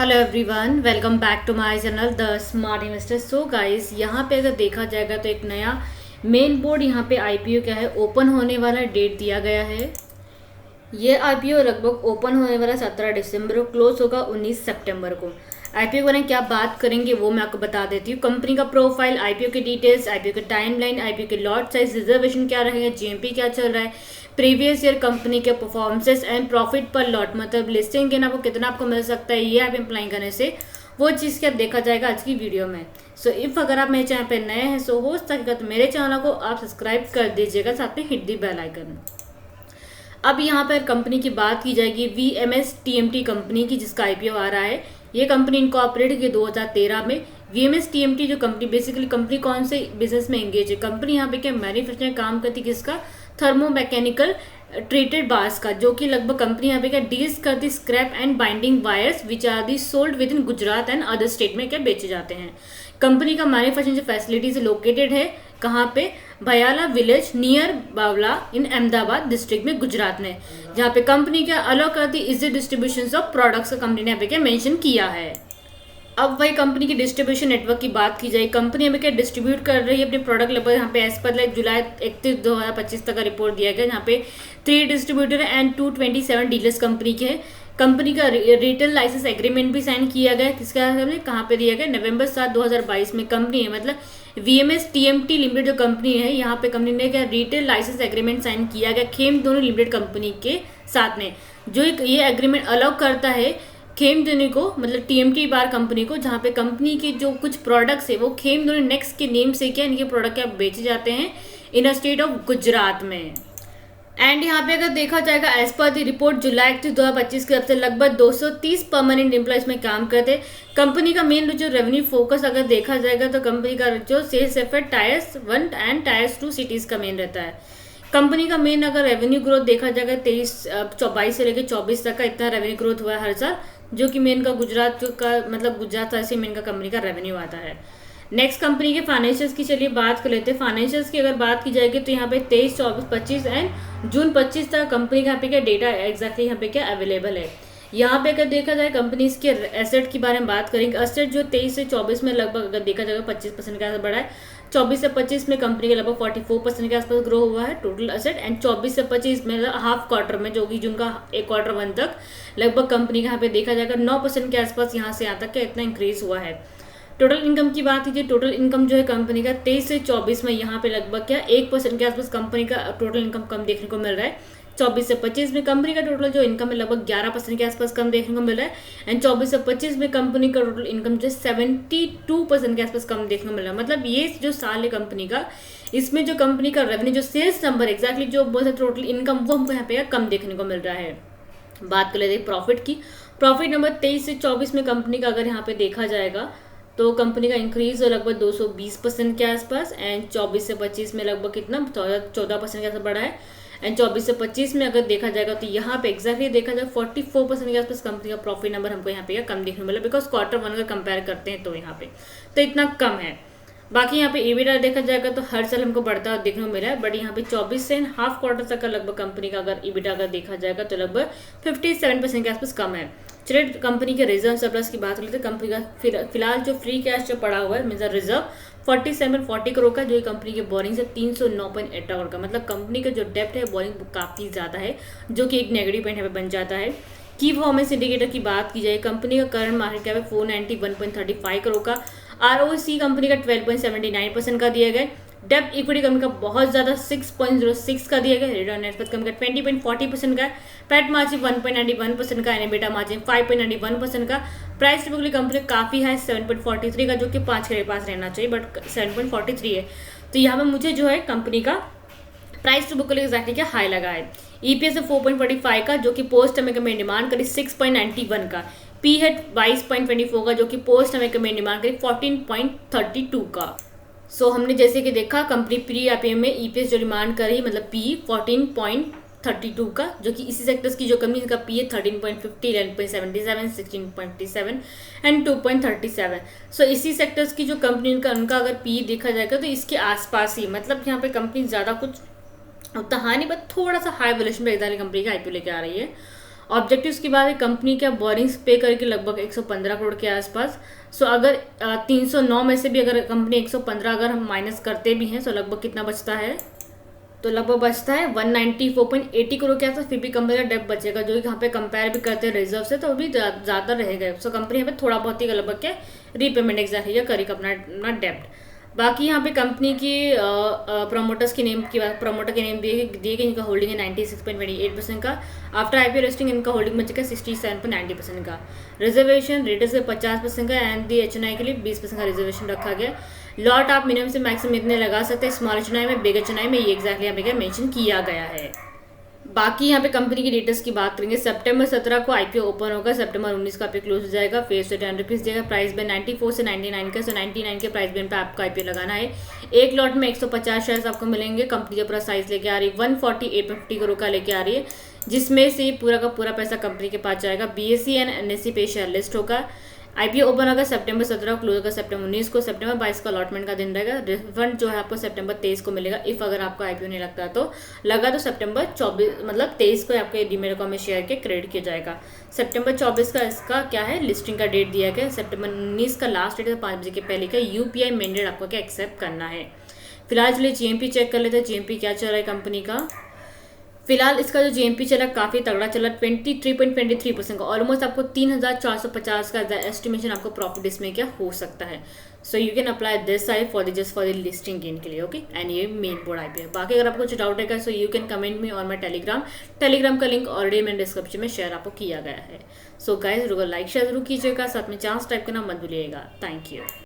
Hello everyone, welcome back to my channel the smart investor. So guys, यहाँ पे अगर देखा जाएगा तो एक नया मेन बोर्ड यहाँ पे आईपीओ क्या है ओपन होने वाला डेट दिया गया है। ये आईपीओ लगभग ओपन होने वाला 17 दिसंबर को, क्लोज होगा 19 सितंबर को। आईपीओ के बारे में क्या बात करेंगे वो मैं आपको बता देती हूँ। कंपनी का प्रोफाइल, आईपीओ की डिटेल्स, आईपीओ की टाइमलाइन, आईपीओ के लॉट साइज, रिजर्वेशन क्या रहेगा, जीएमपी क्या चल रहा है, प्रीवियस ईयर कंपनी के परफॉर्मेंसेस एंड प्रॉफिट पर लॉट, मतलब लिस्टिंग के ना आपको कितना आपको मिल सकता है ये आप अप्लाई करने से, वो चीज़ क्या देखा जाएगा आज की वीडियो में। सो इफ अगर आप मेरे चैनल पे नए हैं सो हो सकेगा तो मेरे चैनल को आप सब्सक्राइब कर दीजिएगा, साथ में हिट दी बेल आइकन। अब यहाँ पर कंपनी की बात की जाएगी VMS TMT कंपनी की, जिसका आईपीओ आ रहा है। ये कंपनी इनकॉर्पोरेट की 2013 में। VMS TMT जो कंपनी बेसिकली कंपनी कौन से बिजनेस में एंगेज है, कंपनी यहाँ पे क्या मैन्युफैक्चरिंग काम करती है, किसका, थर्मोमैकेनिकल ट्रीटेड बार्स का, जो कि लगभग कंपनी यहाँ पे क्या डील्स करती scrap and binding wires which are the sold with in Gujarat and other state में क्या बेचे जाते हैं। कंपनी का मैन्युफैक्चरिंग फैसिलिटीज लोकेटेड है कहाँ पे, भयाला विलेज नियर बावला इन अहमदाबाद डिस्ट्रिक्ट में गुजरात में, जहाँ पे कंपनी क्या अलग करती इजी डिस्ट्रीब्यूशन ऑफ प्रोडक्ट्स का कंपनी ने यहाँ पे क्या मेंशन किया है। अब वही कंपनी की डिस्ट्रीब्यूशन नेटवर्क की बात की जाए, कंपनी हमें क्या डिस्ट्रीब्यूट कर रही है अपने प्रोडक्ट लगभग यहाँ पे एज पर जुलाई 31 2025 तक का रिपोर्ट दिया गया, जहाँ पे 3 डिस्ट्रीब्यूटर एंड 227 डीलर्स कंपनी के हैं। कंपनी का रिटेल लाइसेंस एग्रीमेंट भी साइन किया गया, किसका कहाँ पे दिया गया, नवंबर 7 2022 में। कंपनी है मतलब VMS TMT लिमिटेड जो कंपनी है, यहाँ पे कंपनी ने क्या रिटेल लाइसेंस एग्रीमेंट साइन किया गया खेम दोनों लिमिटेड कंपनी के साथ में, जो ये एग्रीमेंट अलाउ करता है खेमधोनी को, मतलब TMT बार कंपनी को, जहाँ पे कंपनी के जो कुछ प्रोडक्ट्स है वो खेमधोनी नेक्स्ट के नेम से क्या इनके प्रोडक्ट क्या बेचे जाते हैं इन अ स्टेट ऑफ गुजरात में। एंड यहाँ पे अगर देखा जाएगा एज पर द रिपोर्ट जुलाई 2025 के हफ्ते लगभग 230 परमानेंट एम्प्लॉयज में काम करते। कंपनी का मेन जो रेवेन्यू फोकस अगर देखा जाएगा तो कंपनी का जो sales effort tiers 1 and tiers 2 cities का मेन रहता है। कंपनी का मेन अगर रेवेन्यू ग्रोथ देखा जाएगा 22 से लेकर 24 तक का इतना रेवेन्यू ग्रोथ हुआ है हर साल, जो कि मेन का गुजरात का मतलब गुजरात से मेन का कंपनी का रेवेन्यू आता है। नेक्स्ट कंपनी के फाइनेंशियल्स की चलिए बात कर लेते हैं। फाइनेंशियल्स की अगर बात की जाएगी तो यहाँ पे 23, 24, 25 एंड जून 25 तक कंपनी का यहाँ पे क्या डेटा एग्जैक्टली यहाँ पे क्या अवेलेबल है। यहाँ पे अगर देखा जाए कंपनी के एसेट के बारे में बात करेंगे, एसेट जो 23 से 24 में लगभग अगर देखा जाएगा 25% के आसपास बढ़ा है। 24 से 25 में कंपनी का लगभग 44% के आसपास ग्रो हुआ है टोटल एसेट, एंड 24 से 25 में हाफ क्वार्टर में जो कि जून का एक क्वार्टर 1 तक लगभग कंपनी का यहाँ पे देखा जाएगा 9% के आसपास यहाँ से यहाँ तक का इतना इंक्रीज हुआ है। टोटल इनकम की बात कीजिए, टोटल इनकम जो है कंपनी का 23 से 24 में यहाँ पे लगभग क्या 1% के आसपास कंपनी का टोटल इनकम कम देखने को मिल रहा है। 24 से 25 में कंपनी का टोटल जो इनकम है लगभग 11% के आसपास कम देखने को मिल रहा है, एंड 24 से 25 में कंपनी का टोटल इनकम जो 72% के आसपास कम देखने को मिल रहा है। मतलब ये जो साल है कंपनी का, इसमें जो कंपनी का रेवेन्यू जो सेल्स नंबर एक्जैक्टली जो बोलते हैं टोटल इनकम वो हमको यहाँ पे कम देखने को मिल रहा है। बात कर लेते हैं प्रॉफिट की। प्रॉफिट नंबर 23 से 24 में कंपनी का अगर यहाँ पे देखा जाएगा तो कंपनी का इंक्रीज लगभग 220% के आसपास, एंड 24 से 25 में लगभग कितना 14% के आसपास बढ़ा है, एंड 24 से 25 में अगर देखा जाएगा तो यहाँ पे एक्जैक्टली देखा जाए 44% के आसपास कंपनी का प्रॉफिट नंबर हमको यहाँ पे कम देखने को मिला, बिकॉज क्वार्टर 1 अगर कंपेयर करते हैं तो यहाँ पे तो इतना कम है। बाकी यहाँ पे EBITDA देखा जाएगा तो हर साल हमको बढ़ता हुआ देखने को मिला है, बट यहाँ पे 24 से हाफ क्वार्टर तक का लगभग कंपनी का अगर EBITDA अगर देखा जाएगा तो लगभग 57% के आसपास कम है। चलिए कंपनी के रिजर्व सरप्लस की बात करते हैं। कंपनी का फिलहाल जो फ्री कैश जो पड़ा हुआ है मीन्स रिजर्व 4740 करोड़ का, जो कंपनी के बोरिंग से 309.8 करोड़ का, मतलब कंपनी का जो डेप्ट है बोरिंग काफ़ी ज़्यादा है, जो कि एक नेगेटिव पॉइंट यहाँ पे बन जाता है। की परफॉर्मेंस इंडिकेटर की बात की जाए, कंपनी का करंट मार्केट कैप है 491.35 करोड़ का, ROC कंपनी का 12.79% का दिया गया, डेप्ट इक्विटी कंपनी का बहुत ज़्यादा 6.06 का दिया गया, रिटर्न नेट वर्थ कंपनी का 20.40% का, पैट मार्जिन 1.91% का, एनएबिटा मार्जिन 5.91% का, प्राइस टू बुक कंपनी काफ़ी है 7.43 का, जो कि 5 के पास रहना चाहिए बट 7.43 है। तो यहाँ पर मुझे जो है कंपनी का प्राइस टू बुक एग्जैक्टली क्या हाई लगा है। EPS 4.45 का, जो कि पोस्ट अमेरिका में डिमांड करी 6.91 का, पी हेड 22.24 का, जो कि पोस्ट अमेरिका में डिमांड करी 14.32 का। सो हमने जैसे कि देखा कंपनी प्री IPO में EPS जो डिमांड कर रही मतलब PE 14.32 का, जो कि इसी सेक्टर्स की जो कंपनी का PE है 13.50, 11.77, 16.57 एंड 2.37। सो इसी सेक्टर्स की जो कंपनी उनका अगर PE देखा जाएगा तो इसके आसपास ही, मतलब यहाँ पे कंपनी ज़्यादा कुछ उतना हाई नहीं बट थोड़ा सा हाई वैल्यूएशन पे कंपनी का IPO लेके आ रही है। ऑब्जेक्टिव्स की बात है, कंपनी क्या बोरिंग्स पे करके लगभग 115 करोड़ के आसपास। सो अगर 309 में से भी अगर कंपनी 115 अगर हम माइनस करते भी हैं तो लगभग कितना बचता है, तो लगभग बचता है 194.80 करोड़ के आसपास। फिर भी कंपनी का डेब्ट बचेगा, जो कि यहाँ पे कंपेयर भी करते हैं रिजर्व से, तो वो भी ज़्यादा रहेगा। सो कंपनी यहाँ पे थोड़ा बहुत ही लगभग के रीपेमेंट एग्जैक्टली करेगा अपना डेब्ट। बाकी यहाँ पे कंपनी की प्रोमोटर्स की नेम की बात, प्रोमोटर के नेम दिए गए, इनका होल्डिंग है 96.28% का। आफ्टर आईपीओ लिस्टिंग इनका होल्डिंग बन चुका है 67.90% का। रिजर्वेशन रेटर्स के 50% का एंड दी एचएनआई के लिए 20% का रिजर्वेशन रखा गया। लॉट आप मिनिमम से मैक्सिमम इतने लगा सकते हैं, स्मॉल एचएनआई में, बिग एचएनआई में, ये एक्जैक्टली यहाँ पे मेंशन किया गया है। बाकी यहाँ पे कंपनी की डिटेल्स की बात करेंगे, सितंबर 17 को आईपीओ ओपन होगा, सितंबर 19 का आईपीओ क्लोज हो जाएगा। फेस से 10 रुपीज़ देगा, प्राइस बैंड 94 से 99 का। सो 99 के प्राइस बैंड पे आपको आईपीओ लगाना है। एक लॉट में 150 शेयर्स आपको मिलेंगे। कंपनी का पूरा साइज लेके आ रही है 148.50 करोड़ का लेके आ रही है, जिसमें से पूरा का पूरा पैसा कंपनी के पास जाएगा। बीएसई एंड एनएसई पे शेयर लिस्ट होगा। आईपीओ ओपन होगा सितंबर 17 को, क्लोज होगा सितंबर 19 को। सितंबर 22 का अलॉटमेंट का दिन रहेगा। रिफंड जो है आपको सितंबर 23 को मिलेगा। इफ अगर आपको आईपीओ नहीं लगता तो लगा तो सितंबर 24 मतलब 23 को आपके डीमेट अकाउंट में शेयर के क्रेडिट किया जाएगा। सितंबर 24 का इसका क्या है लिस्टिंग का डेट दिया गया। सितंबर 19 का लास्ट डेट है, 5 बजे के पहले का यूपीआई मैंडेट आपको क्या एक्सेप्ट करना है। फिलहाल चलिए जीएमपी चेक कर लेते हैं, जीएमपी क्या चल रहा है कंपनी का। फिलहाल इसका जो जीएमपी चला काफ़ी तगड़ा चला, 23.23% का, ऑलमोस्ट आपको 3,450 का एस्टिमेशन आपको प्रॉफिट इसमें क्या हो सकता है। So you can apply this side for just for the listing gain के लिए, ओके। एंड ये मेन बोर्ड आईपीओ है। बाकी अगर आपको कुछ डाउट है so you can comment me और माई टेलीग्राम का लिंक ऑलरेडी मैंने डिस्क्रिप्शन में शेयर आपको किया गया है। सो गाइस, लाइक शेयर जरूर कीजिएगा, साथ में चांस टाइप करना मत भूलिएगा। Thank you.